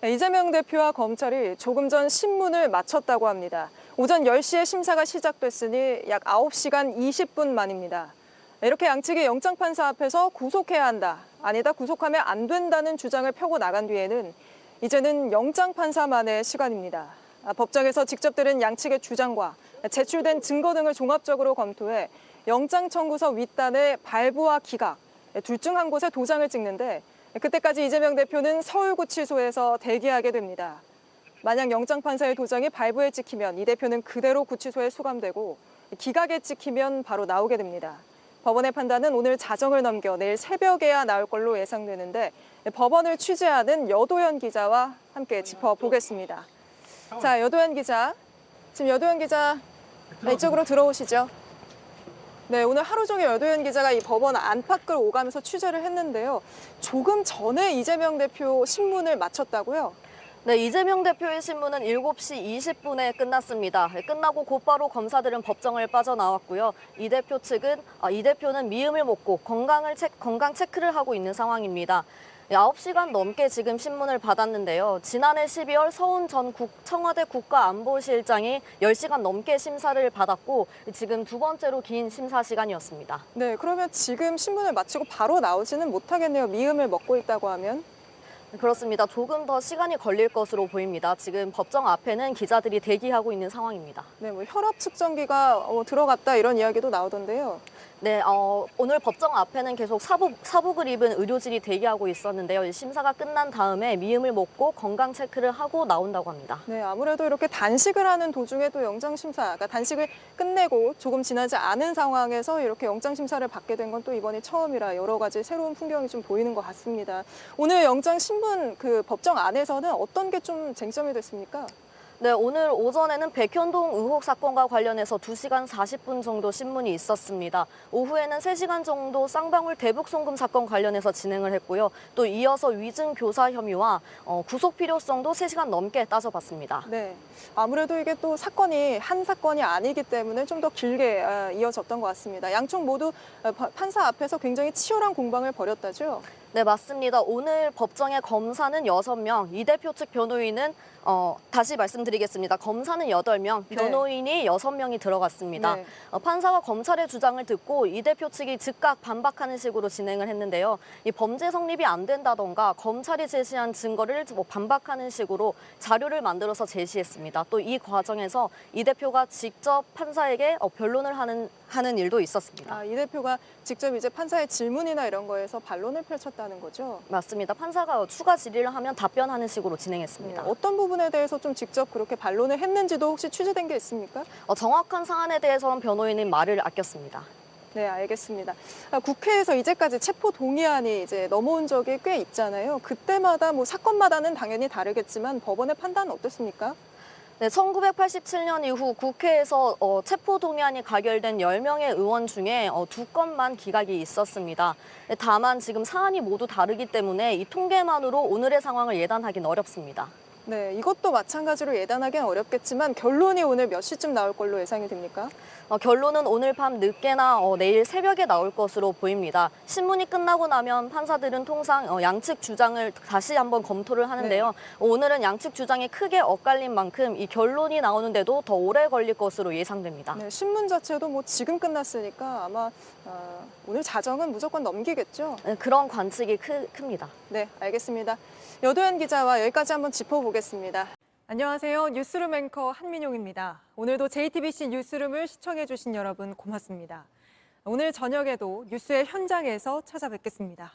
이재명 대표와 검찰이 조금 전 신문을 마쳤다고 합니다. 오전 10시에 심사가 시작됐으니 약 9시간 20분 만입니다. 이렇게 양측이 영장판사 앞에서 구속해야 한다, 아니다 구속하면 안 된다는 주장을 펴고 나간 뒤에는 이제는 영장판사만의 시간입니다. 법정에서 직접 들은 양측의 주장과 제출된 증거 등을 종합적으로 검토해 영장 청구서 윗단의 발부와 기각, 둘 중 한 곳에 도장을 찍는데 그때까지 이재명 대표는 서울구치소에서 대기하게 됩니다. 만약 영장판사의 도장이 발부에 찍히면 이 대표는 그대로 구치소에 수감되고 기각에 찍히면 바로 나오게 됩니다. 법원의 판단은 오늘 자정을 넘겨 내일 새벽에야 나올 걸로 예상되는데 법원을 취재하는 여도현 기자와 함께 짚어보겠습니다. 자, 여도현 기자. 지금 여도현 기자 이쪽으로 들어오시죠. 네, 오늘 하루 종일 여도현 기자가 이 법원 안팎을 오가면서 취재를 했는데요. 조금 전에 이재명 대표 신문을 마쳤다고요? 네, 이재명 대표의 신문은 7시 20분에 끝났습니다. 끝나고 곧바로 검사들은 법정을 빠져나왔고요. 이 대표는 미음을 먹고 건강 체크를 하고 있는 상황입니다. 9시간 넘게 지금 신문을 받았는데요. 지난해 12월 서훈 전 청와대 국가안보실장이 10시간 넘게 심사를 받았고 지금 두 번째로 긴 심사 시간이었습니다. 네, 그러면 지금 신문을 마치고 바로 나오지는 못하겠네요. 미음을 먹고 있다고 하면. 그렇습니다. 조금 더 시간이 걸릴 것으로 보입니다. 지금 법정 앞에는 기자들이 대기하고 있는 상황입니다. 네, 뭐 혈압 측정기가 들어갔다 이런 이야기도 나오던데요. 네, 오늘 법정 앞에는 계속 사복을 입은 의료진이 대기하고 있었는데요. 심사가 끝난 다음에 미음을 먹고 건강 체크를 하고 나온다고 합니다. 네, 아무래도 이렇게 단식을 하는 도중에 또 영장심사, 그러니까 단식을 끝내고 조금 지나지 않은 상황에서 이렇게 영장심사를 받게 된 건 또 이번이 처음이라 여러 가지 새로운 풍경이 좀 보이는 것 같습니다. 오늘 영장신문 법정 안에서는 어떤 게 좀 쟁점이 됐습니까? 네, 오늘 오전에는 백현동 의혹 사건과 관련해서 2시간 40분 정도 신문이 있었습니다. 오후에는 3시간 정도 쌍방울 대북 송금 사건 관련해서 진행을 했고요. 또 이어서 위증 교사 혐의와 구속 필요성도 3시간 넘게 따져봤습니다. 네, 아무래도 이게 또 사건이 한 사건이 아니기 때문에 좀 더 길게 이어졌던 것 같습니다. 양쪽 모두 판사 앞에서 굉장히 치열한 공방을 벌였다죠? 네, 맞습니다. 오늘 법정에 검사는 6명, 이 대표 측 변호인은 다시 말씀드리겠습니다. 검사는 8명, 변호인이 6명이 들어갔습니다. 네. 판사가 검찰의 주장을 듣고 이 대표 측이 즉각 반박하는 식으로 진행을 했는데요. 이 범죄 성립이 안 된다던가 검찰이 제시한 증거를 반박하는 식으로 자료를 만들어서 제시했습니다. 또 이 과정에서 이 대표가 직접 판사에게 변론을 하는 일도 있었습니다. 이 대표가 직접 이제 판사의 질문이나 이런 거에서 반론을 펼쳤다는 거죠? 맞습니다. 판사가 추가 질의를 하면 답변하는 식으로 진행했습니다. 어떤 부분에 대해서 좀 직접 그렇게 반론을 했는지도 혹시 취재된 게 있습니까? 정확한 사안에 대해서는 변호인은 말을 아꼈습니다. 네, 알겠습니다. 국회에서 이제까지 체포 동의안이 이제 넘어온 적이 꽤 있잖아요. 그때마다 뭐 사건마다는 당연히 다르겠지만 법원의 판단은 어떻습니까? 네, 1987년 이후 국회에서 체포 동의안이 가결된 10명의 의원 중에 2건만 기각이 있었습니다. 다만 지금 사안이 모두 다르기 때문에 이 통계만으로 오늘의 상황을 예단하기는 어렵습니다. 네, 이것도 마찬가지로 예단하기는 어렵겠지만 결론이 오늘 몇 시쯤 나올 걸로 예상이 됩니까? 결론은 오늘 밤 늦게나 내일 새벽에 나올 것으로 보입니다. 신문이 끝나고 나면 판사들은 통상 양측 주장을 다시 한번 검토를 하는데요. 네. 오늘은 양측 주장이 크게 엇갈린 만큼 이 결론이 나오는데도 더 오래 걸릴 것으로 예상됩니다. 네, 신문 자체도 뭐 지금 끝났으니까 아마 오늘 자정은 무조건 넘기겠죠? 네, 그런 관측이 큽니다. 네, 알겠습니다. 여도현 기자와 여기까지 한번 짚어보겠습니다. 안녕하세요. 뉴스룸 앵커 한민용입니다. 오늘도 JTBC 뉴스룸을 시청해주신 여러분 고맙습니다. 오늘 저녁에도 뉴스의 현장에서 찾아뵙겠습니다.